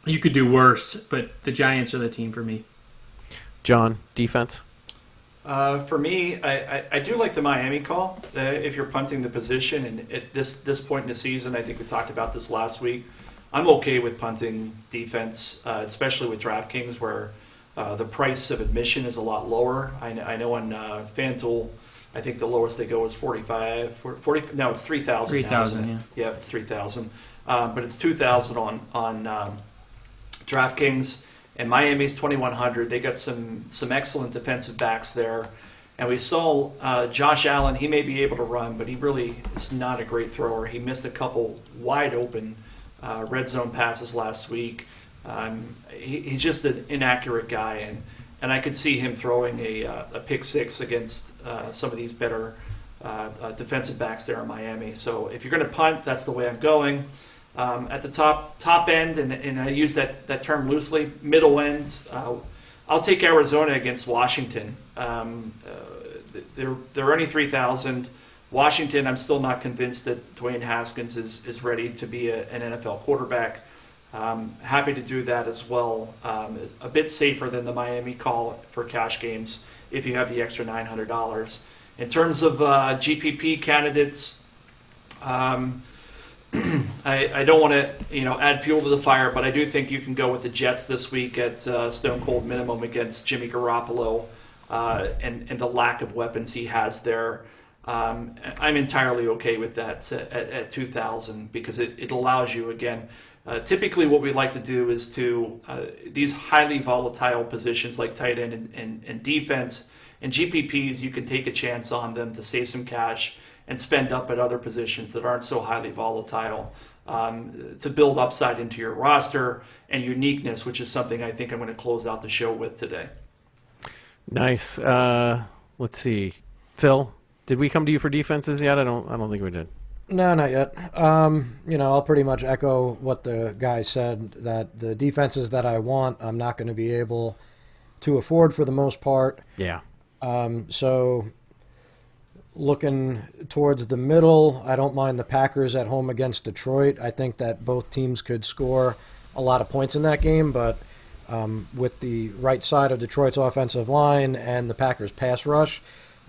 you could do worse, but the Giants are the team for me. John, defense? For me, I do like the Miami call if you're punting the position. And at this point in the season, I think we talked about this last week, I'm okay with punting defense, especially with DraftKings where the price of admission is a lot lower. I know on FanDuel, I think the lowest they go is 45. 40, no, it's 3,000. 3,000, yeah. Yeah, it's 3,000. But it's 2,000 on DraftKings. And Miami's 2,100. They got some excellent defensive backs there. And we saw Josh Allen. He may be able to run, but he really is not a great thrower. He missed a couple wide open red zone passes last week. He's just an inaccurate guy, and I could see him throwing a pick six against some of these better defensive backs there in Miami. So if you're going to punt, that's the way I'm going. At the top end, and I use that term loosely, middle ends, I'll take Arizona against Washington. They're only 3,000. Washington, I'm still not convinced that Dwayne Haskins is ready to be an NFL quarterback. Happy to do that as well. A bit safer than the Miami call for cash games if you have the extra $900. In terms of GPP candidates, I don't want to add fuel to the fire, but I do think you can go with the Jets this week at stone cold minimum against Jimmy Garoppolo and the lack of weapons he has there. I'm entirely okay with that at 2,000 because it allows you, again, typically what we like to do is to these highly volatile positions like tight end and defense and GPPs, you can take a chance on them to save some cash and spend up at other positions that aren't so highly volatile to build upside into your roster and uniqueness, which is something I think I'm going to close out the show with today. Nice. Let's see. Phil, did we come to you for defenses yet? I don't think we did. No, not yet. I'll pretty much echo what the guy said, that the defenses that I want, I'm not going to be able to afford for the most part. Yeah. So looking towards the middle, I don't mind the Packers at home against Detroit. I think that both teams could score a lot of points in that game, but with the right side of Detroit's offensive line and the Packers' pass rush,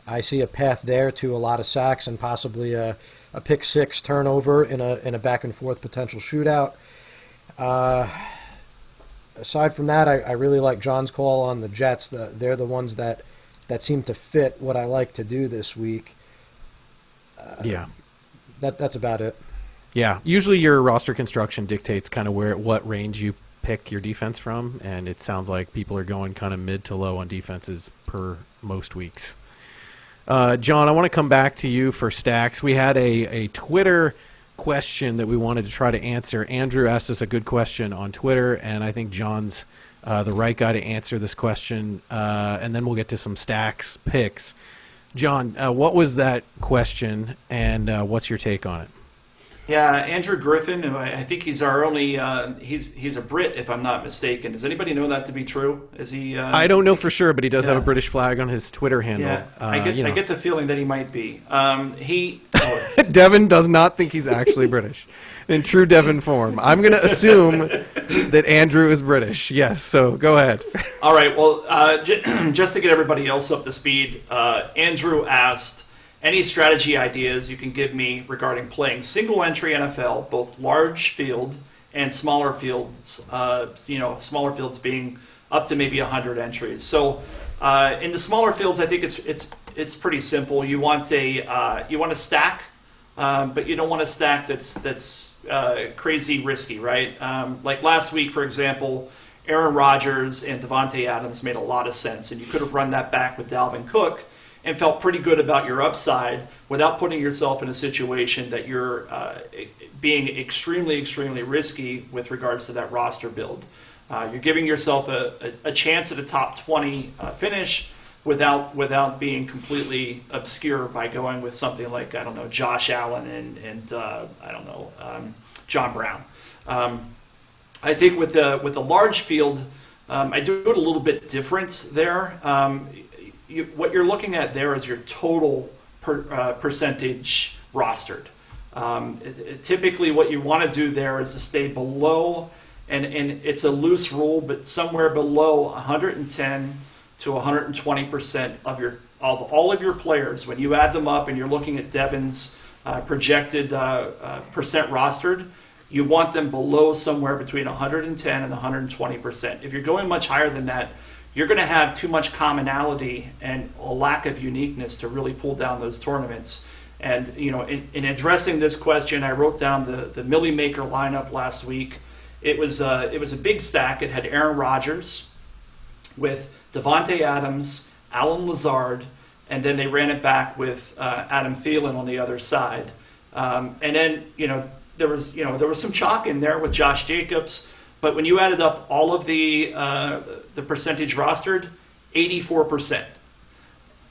I see a path there to a lot of sacks and possibly a pick six turnover in a back and forth potential shootout. Aside from that, I really like John's call on the Jets. They're the ones that seem to fit what I like to do this week. Yeah. That's about it. Yeah. Usually your roster construction dictates kind of what range you pick your defense from, and it sounds like people are going kind of mid to low on defenses per most weeks. John, I want to come back to you for stacks. We had a Twitter question that we wanted to try to answer. Andrew asked us a good question on Twitter, and I think John's the right guy to answer this question, and then we'll get to some stacks picks. John, what was that question, and what's your take on it? Yeah, Andrew Griffin, I think he's our only, he's a Brit, if I'm not mistaken. Does anybody know that to be true? Is he? I don't know for sure, but he does have a British flag on his Twitter handle. Yeah, I get the feeling that he might be. Devin does not think he's actually British. In true Devin form. I'm going to assume that Andrew is British. Yes, so go ahead. All right, well, just to get everybody else up to speed, Andrew asked, any strategy ideas you can give me regarding playing single-entry NFL, both large field and smaller fields, smaller fields being up to maybe 100 entries. So in the smaller fields, I think it's pretty simple. You want a stack, but you don't want a stack that's crazy risky, right? Like last week, for example, Aaron Rodgers and Davante Adams made a lot of sense, and you could have run that back with Dalvin Cook and felt pretty good about your upside without putting yourself in a situation that you're being extremely, extremely risky with regards to that roster build. You're giving yourself a chance at a top 20 finish without being completely obscure by going with something like, I don't know, Josh Allen and John Brown. I think with the large field, I do it a little bit different there. What you're looking at there is your total percentage rostered. Typically, what you want to do there is to stay below, and it's a loose rule, but somewhere below 110 to 120% of all of your players. When you add them up and you're looking at Devin's projected percent rostered, you want them below somewhere between 110 and 120%. If you're going much higher than that, you're going to have too much commonality and a lack of uniqueness to really pull down those tournaments. And in addressing this question, I wrote down the Millie Maker lineup last week. It was a big stack. It had Aaron Rodgers with Davante Adams, Alan Lazard, and then they ran it back with Adam Thielen on the other side. And then there was some chalk in there with Josh Jacobs. But when you added up all of the percentage rostered, 84%.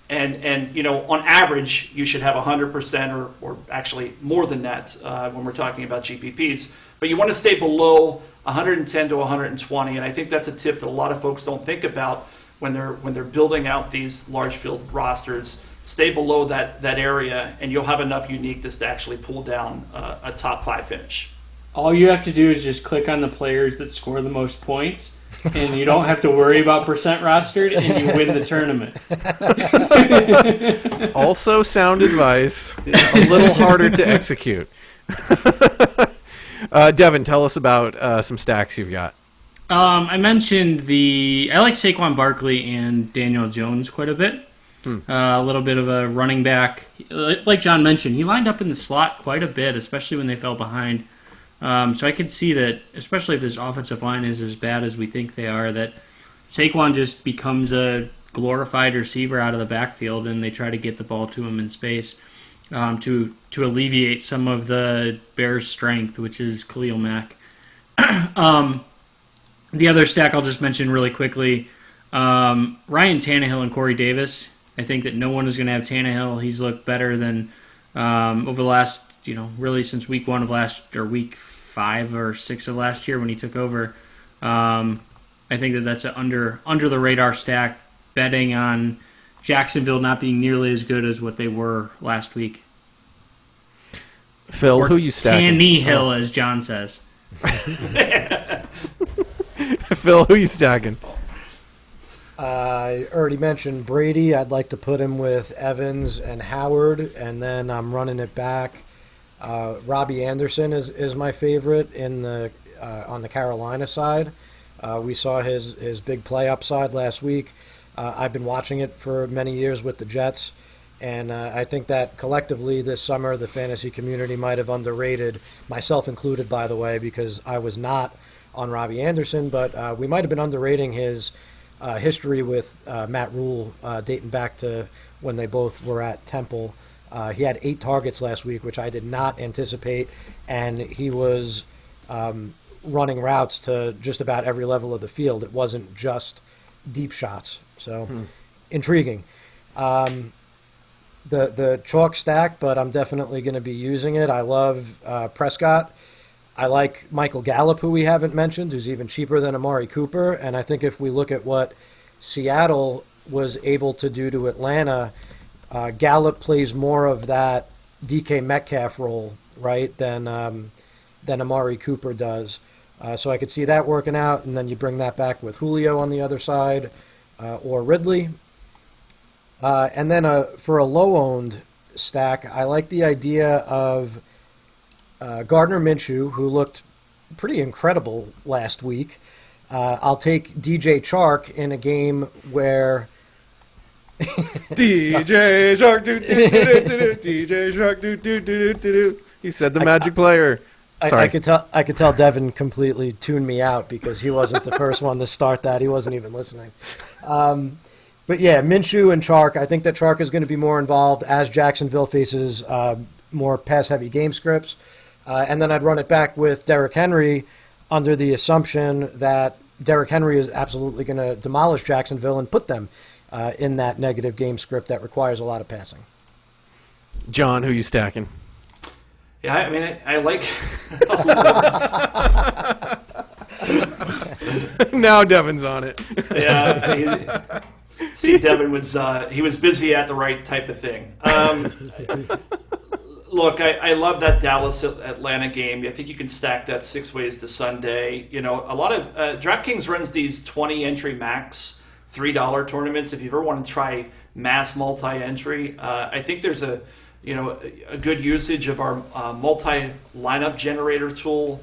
And on average, you should have 100% or actually more than that when we're talking about GPPs. But you want to stay below 110 to 120, and I think that's a tip that a lot of folks don't think about when they're building out these large field rosters. Stay below that area, and you'll have enough uniqueness to actually pull down a top 5 finish. All you have to do is just click on the players that score the most points, and you don't have to worry about percent rostered, and you win the tournament. Also sound advice, a little harder to execute. Devin, tell us about some stacks you've got. I mentioned I like Saquon Barkley and Daniel Jones quite a bit. A little bit of a running back. Like John mentioned, he lined up in the slot quite a bit, especially when they fell behind. So I could see that, especially if this offensive line is as bad as we think they are, that Saquon just becomes a glorified receiver out of the backfield, and they try to get the ball to him in space to alleviate some of the Bears' strength, which is Khalil Mack. The other stack I'll just mention really quickly, Ryan Tannehill and Corey Davis. I think that no one is going to have Tannehill. He's looked better than over the last, really since week 5 or 6 of last year when he took over. I think that's an under the radar stack, betting on Jacksonville not being nearly as good as what they were last week. Phil, who you stacking? Tannehill, as John says. Phil, who you stacking? I already mentioned Brady. I'd like to put him with Evans and Howard, and then I'm running it back. Robbie Anderson is my favorite on the Carolina side. We saw his big play upside last week. I've been watching it for many years with the Jets, and I think that collectively this summer the fantasy community might have underrated, myself included, by the way, because I was not on Robbie Anderson, but we might have been underrating his history with Matt Rule dating back to when they both were at Temple. He had 8 targets last week, which I did not anticipate, and he was running routes to just about every level of the field. It wasn't just deep shots, so intriguing. The chalk stack, but I'm definitely going to be using it. I love Prescott. I like Michael Gallup, who we haven't mentioned, who's even cheaper than Amari Cooper, and I think if we look at what Seattle was able to do to Atlanta, Gallup plays more of that DK Metcalf role, right, than Amari Cooper does. So I could see that working out, and then you bring that back with Julio on the other side or Ridley. And then for a low-owned stack, I like the idea of Gardner Minshew, who looked pretty incredible last week. I'll take DJ Chark in a game where... DJ Shark, do, do, do, do, do, do, DJ Shark, do, do, do, do, do, do. He said the magic player. Sorry. I could tell Devin completely tuned me out because he wasn't the first one to start that. He wasn't even listening. But yeah, Minshew and Chark, I think that Chark is going to be more involved as Jacksonville faces more pass-heavy game scripts. And then I'd run it back with Derrick Henry under the assumption that Derrick Henry is absolutely going to demolish Jacksonville and put them in that negative game script that requires a lot of passing. John, who you stacking? Yeah, I mean, I like. Now Devin's on it. Yeah, see, Devin was he was busy at the right type of thing. Look, I love that Dallas Atlanta game. I think you can stack that 6 ways to Sunday. You know, a lot of DraftKings runs these 20 entry max $3 tournaments. If you ever want to try mass multi-entry, I think there's a good usage of our multi lineup generator tool.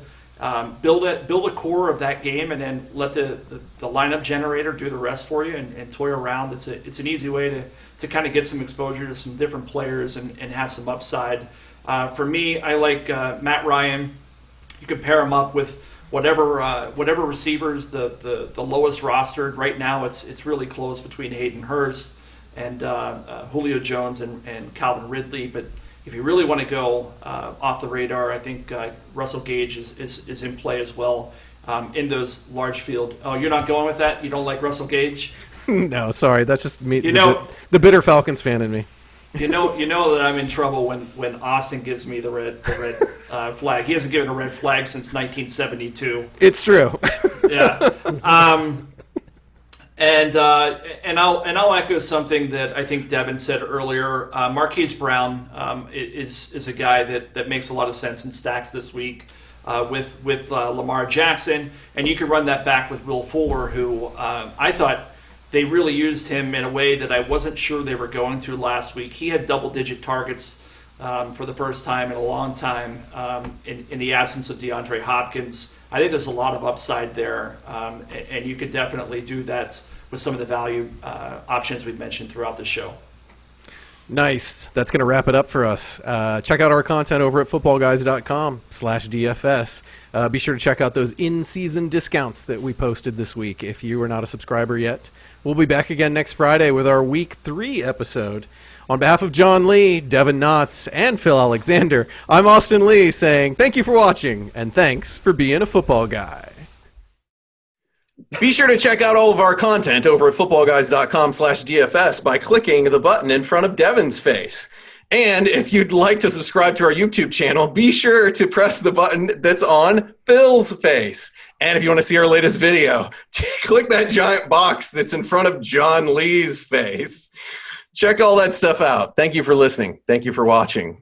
Build a core of that game, and then let the lineup generator do the rest for you and toy around. It's an easy way to kind of get some exposure to some different players and have some upside. For me, I like Matt Ryan. You can pair him up with whatever receivers the lowest rostered. Right now, it's really close between Hayden Hurst and Julio Jones and Calvin Ridley. But if you really want to go off the radar, I think Russell Gage is in play as well in those large field. Oh, you're not going with that? You don't like Russell Gage? No, sorry. That's just me. The bitter Falcons fan in me. You know that I'm in trouble when Austin gives me the red flag. He hasn't given a red flag since 1972. It's true. Yeah. And I'll echo something that I think Devin said earlier. Marquise Brown is a guy that makes a lot of sense in stacks this week with Lamar Jackson, and you can run that back with Will Fuller, who I thought they really used him in a way that I wasn't sure they were going to last week. He had double-digit targets for the first time in a long time in the absence of DeAndre Hopkins. I think there's a lot of upside there, and you could definitely do that with some of the value options we've mentioned throughout the show. Nice. That's going to wrap it up for us. Check out our content over at footballguys.com/DFS. Be sure to check out those in-season discounts that we posted this week if you are not a subscriber yet. We'll be back again next Friday with our Week 3 episode. On behalf of John Lee, Devin Knotts, and Phil Alexander, I'm Austin Lee saying thank you for watching, and thanks for being a football guy. Be sure to check out all of our content over at footballguys.com/DFS by clicking the button in front of Devin's face. And if you'd like to subscribe to our YouTube channel, be sure to press the button that's on Phil's face. And if you want to see our latest video, click that giant box that's in front of John Lee's face. Check all that stuff out. Thank you for listening. Thank you for watching.